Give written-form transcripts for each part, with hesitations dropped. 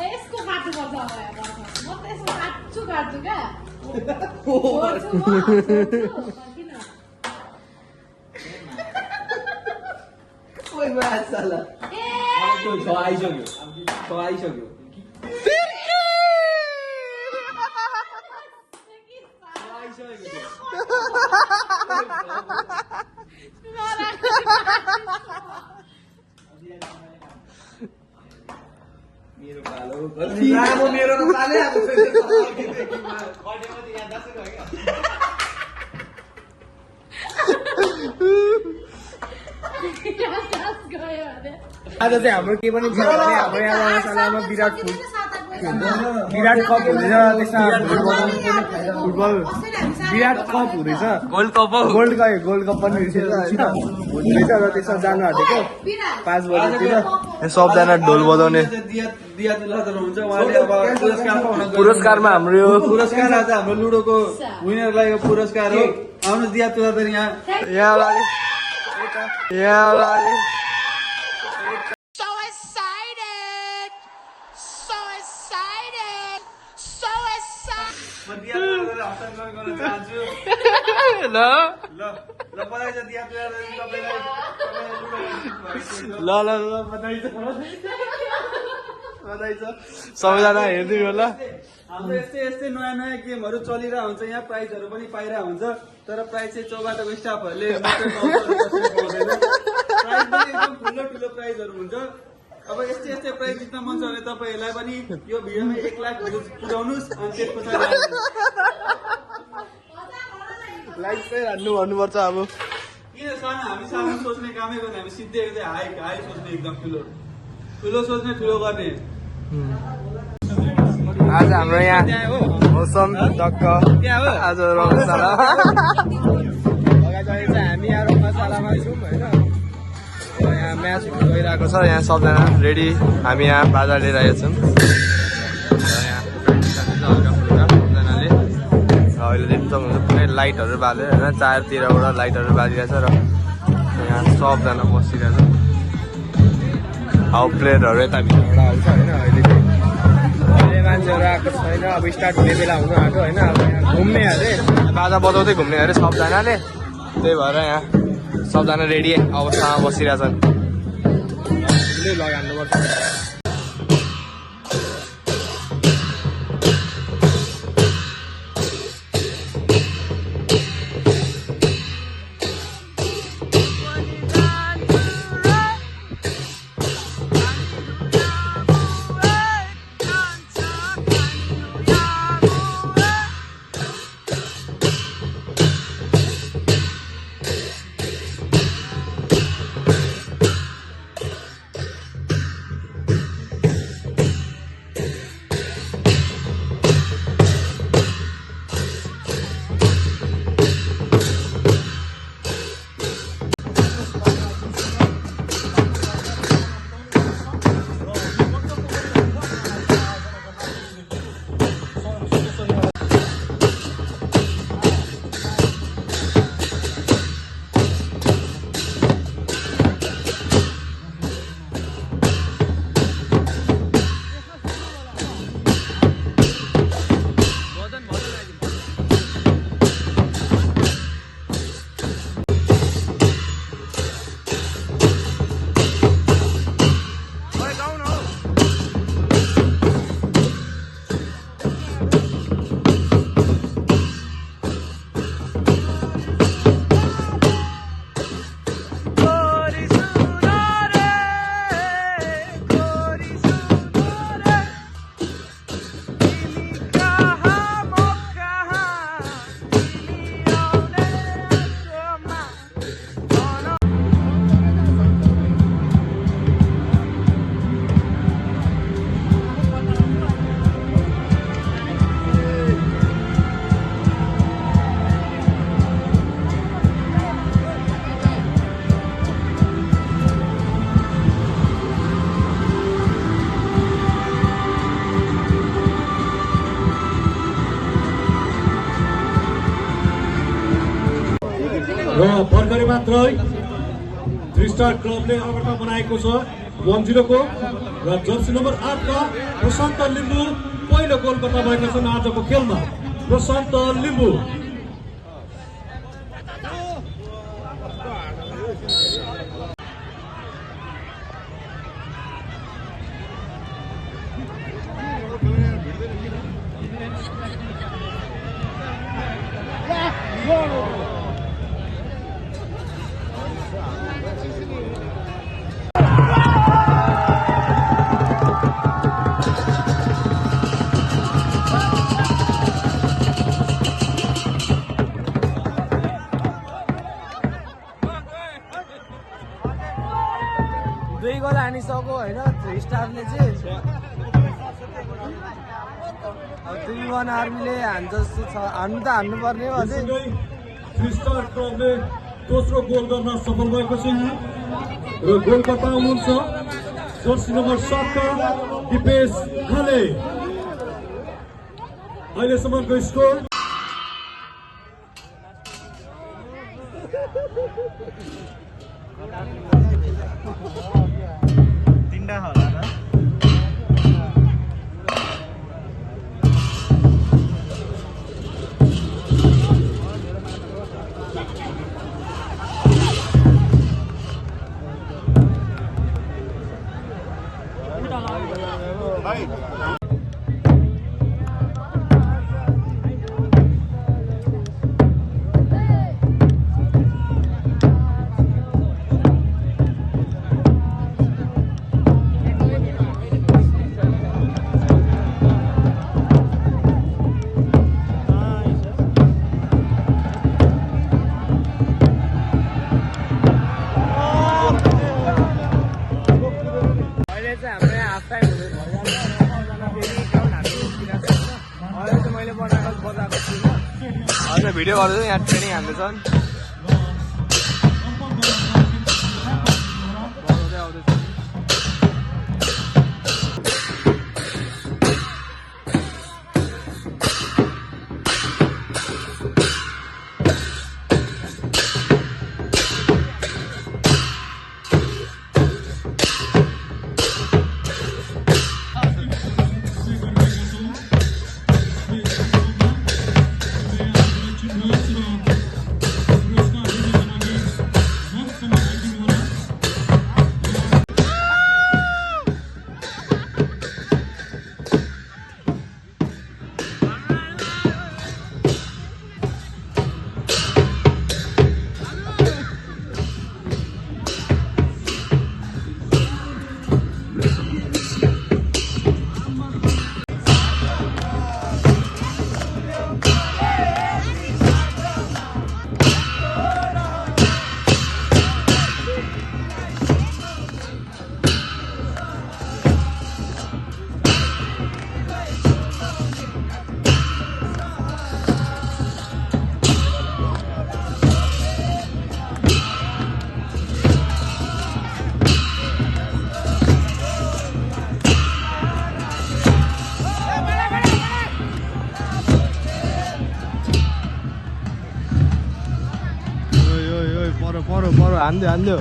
यसको काट्नु पर्छ अब म त यसको काट्छु क्या आइसक्यो मेरो पालो मेरो त पाले आको आज चाहिँ हाम्रो के पनि छ भने हाम्रो यहाँ मसलामा विराट कप हुँदैछ त्यसमा फुटबल विराट कप हुँदैछ गोल्ड कप पनि हुँदैछ र त्यसमा जानु आँटेको 5 बजीतिर सबजना ढोल बजाउने पुरस्कारमा हाम्रो यो पुरस्कार आज हाम्रो लुडोको विनरलाई यो पुरस्कार हो आउनु दिया तुलाधर यहाँ सबैजना हेर्दै हो ल हाम्रो यस्तै नयाँ गेमहरू चलिरहेको हुन्छ यहाँ प्राइजहरू पनि पाइरहेको हुन्छ तर प्राइज चाहिँ चौबाटोको स्टाफहरूले प्राइज पनि एकदम ठुलो प्राइजहरू हुन्छ अब यस्तै प्राइज जित्न मन छ भने तपाईँहरूलाई पनि यो भिडियोमा 1 लाख पुर्याउनुहोस् अनि त्यस पछाडि लाइक चाहिँ हान्नु भन्नुपर्छ अब किन सानो हामी सानो सोच्ने कामै गर्ने हामी सिधै हाई सोच्ने एकदम ठुलो सोच्ने ठुलो गर्ने आज हाम्रो यहाँ मौसम टक्क आज रङ्गशाला अगाडि चाहिँ हामी यहाँ रङ्गशालामा छौँ होइन यहाँ म्याच गइरहेको छ यहाँ सबजना रेडी हामी यहाँ बाजा लिएर आएका छौँ सबजनाले अहिले एकदम पुरै लाइटहरू बाल्यो होइन चारतिरबाट लाइटहरू बालिरहेछ र यहाँ सबजना बसिरहेछ हाउ प्लेयरहरू यता भित्रबाट आउँछ होइन अहिले मान्छेहरू आएको छैन अब स्टार्ट हुने बेला हुनु आएको होइन अब यहाँ घुम्ने अरे बाजा बजाउँदै घुम्ने अरे सबजनाले त्यही भएर यहाँ सबजना रेडी अवस्थामा बसिरहेछन् लगाउनुपर्छ र भर्खरै मात्रै 3 स्टार क्लबले अग्रता बनाएको छ 1-0 को र जर्सी नम्बर 8 का प्रशान्त लिम्बू पहिलो गोल गर्दा भएका छन् आजको खेलमा। प्रशान्त लिम्बू दुई गोल हानिसक्यो होइन 3 स्टारले चाहिँ अब 3-1 आर्मीले हान्छ जस्तो छ। हान्नु त हान्नुपर्ने हो अझै। 3 स्टार क्लबले दोस्रो गोल गर्न सफल भएको छ र गोलकर्ता हुनुहुन्छ जर्सी नम्बर 7 का दिपेश खाले। अहिलेसम्मको स्कोर भिडियो गर्दै यहाँ ट्रेनिङ हान्दैछन्। पर हान्दियो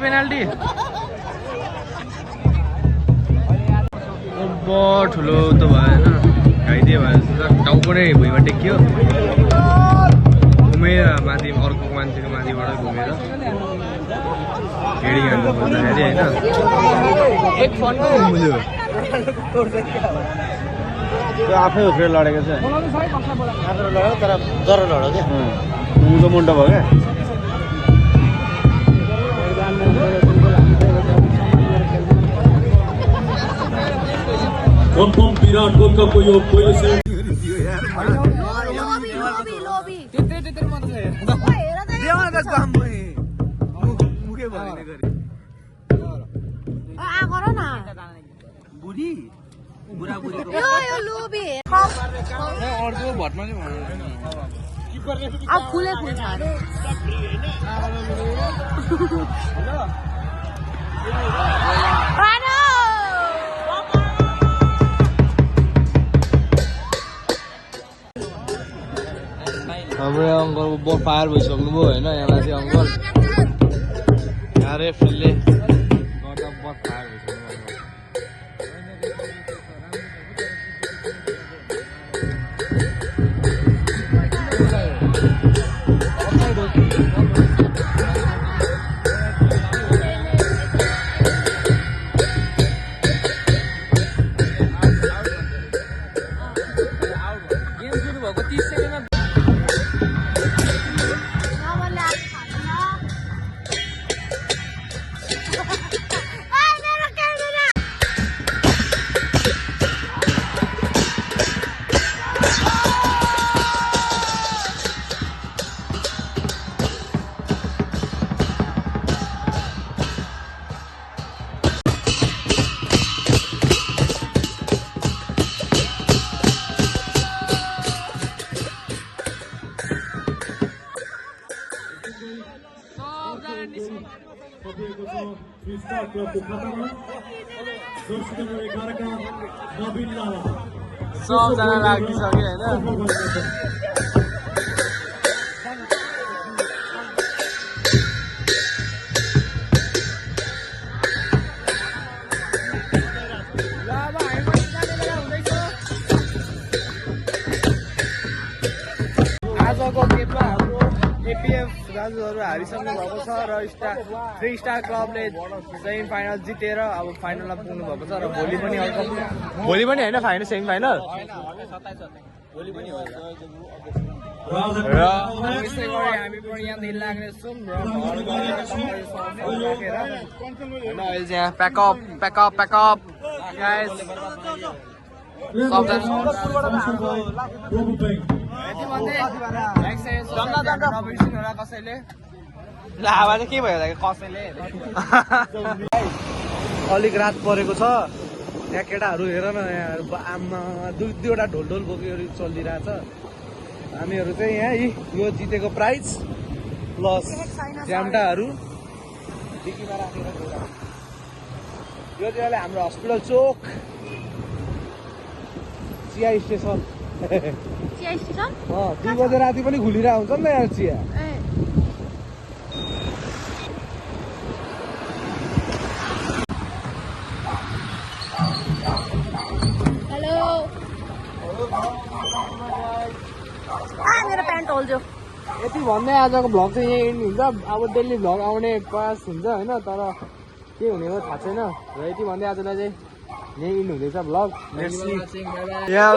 पेनाल्टी ठुलो त भएन, खाइदियो भएन। टाउको नै भुइँमा टेकियो, घुमेर माथि अर्को मान्छेको माथिबाट घुमेर हेडी हान्नु खोज्दाखेरि होइन एक फन्को घुम्यो त्यो आफै उफ्रेर लडेको छ। आफै लड्यो तर जरो लड्यो क्या, मुखो मुन्टो भयो क्या। कन्फर्म विराट गोलको यो पहिलो सेट त्यत्रै मात्र देवान काम भयो मुखे भएन गरी बुढी बुढाबुढीको यो लोभी अर्को भटमा चाहिँ भन्नु अब फुलै फुल छ अरे हाम्रो अङ्कलको बोट फायर भइसक्नुभयो होइन यहाँ माथि अङ्कल यहाँ रेफ्रीले गर्दा बोट फायर भइसक्नु गेम सुरु भएको 30 सेकेन्डमा सकिएको छ थ्री स्टार क्लबको खातामा जर्सी नम्बर 11 का नवीन लामा सबजना लागिसक्यो होइन आजको गेममा हाम्रो एपिएफ दाजुहरू हारिसक्नु भएको छ र थ्री स्टार क्लबले सेमी फाइनल जितेर अब फाइनलमा पुग्नु भएको छ र भोलि पनि होइन फाइनल सेमी फाइनल र यसै गरी हामी पनि यहाँदेखि लाग्नेछौँ र राखेर होइन अहिले चाहिँ यहाँ प्याकअप गाइस यति भन्दै नबिर्सिनु होला कसैले ल हावा चाहिँ के भयो कसैले अलिक रात परेको छ यहाँ केटाहरू हेर न यहाँ आमा दुईवटा ढोल बोकेर चलिरहेछ हामीहरू चाहिँ यहाँ यो जितेको प्राइज प्लस ज्याम्टाहरू डिकीमा राखेर यो चाहिँ अहिले हाम्रो हस्पिटल चोक चिया स्टेसन 2 बजे राति पनि खुलिरहेको हुन्छ नि त यहाँ चिया हेलो मेरो प्यान्ट होल्जो यति भन्दै आजको भ्लग चाहिँ यही एन्ड हुन्छ अब डेली भ्लग आउने प्रयास हुन्छ होइन तर के हुने हो थाहा छैन र यति भन्दै आजलाई चाहिँ यही एन्ड हुँदैछ भ्लग यहाँ